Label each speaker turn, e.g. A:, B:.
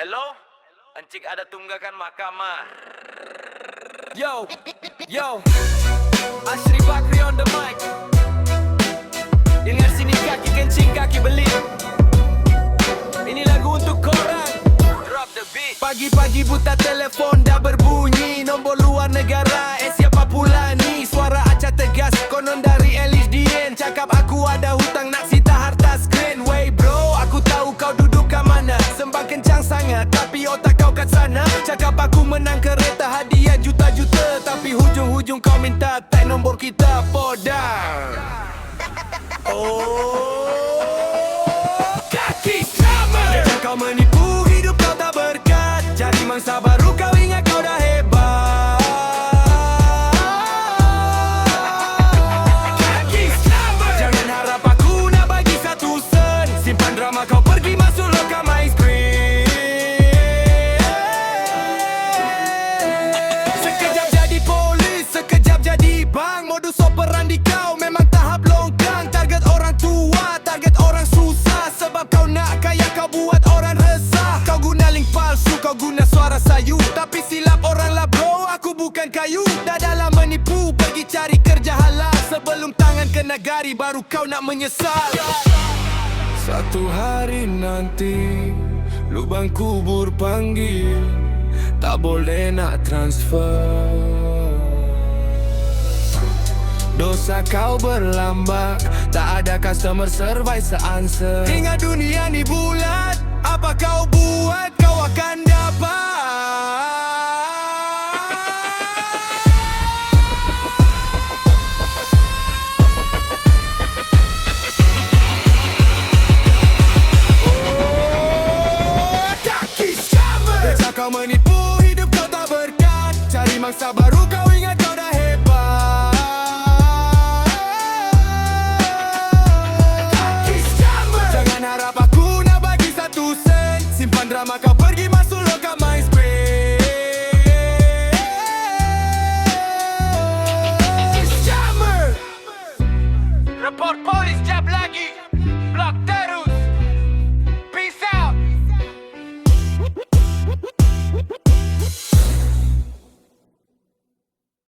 A: Hello? Encik ada tunggakan mahkamah.
B: Yo, yo, Ashri Bakri on the mic. Dengar sini kaki kencing kaki belit. Ini lagu untuk korang.
A: Drop the beat.
B: Pagi-pagi buta telefon dah berbunyi. Nombor luar negara, siapa pula ni? Suara acah tegas, konon dari LHDN. Cakap aku ada hutang nak sita harta skrin. Wey bro, aku tahu kau duduk kat mana. Sembang kencang sangat, tapi otak kau kat sana. Cakap aku menang kereta hadiah juta-juta, tapi hujung-hujung kau minta tag nombor kita podang. Oh, kaki drama. Jangan kau menipu, hidup kau tak berkat. Cari mangsa baru kau ingat kau dah hebat. Kaki drama. Jangan harap aku nak bagi satu sen. Simpan drama kau pergi masuk lokal my screen. Sekejap jadi polis, sekejap jadi bang. Modus operandi kau memang tahap longgang. Target orang tua, target orang susah. Sebab kau nak kaya kau buat orang resah. Kau guna link palsu, kau guna suara sayu. Tapi silap orang lah bro, aku bukan kayu. Dah dalam menipu, pergi cari kerja halal. Sebelum tangan kena gari, baru kau nak menyesal. Satu hari nanti lubang kubur panggil, tak boleh nak transfer. Dosa kau berlambak, tak ada customer service se-answer. Ingat dunia ni bulat, apa kau buat kau akan dapat. Kau menipu, hidup kau tak berkat. Cari mangsa baru kau ingat kau dah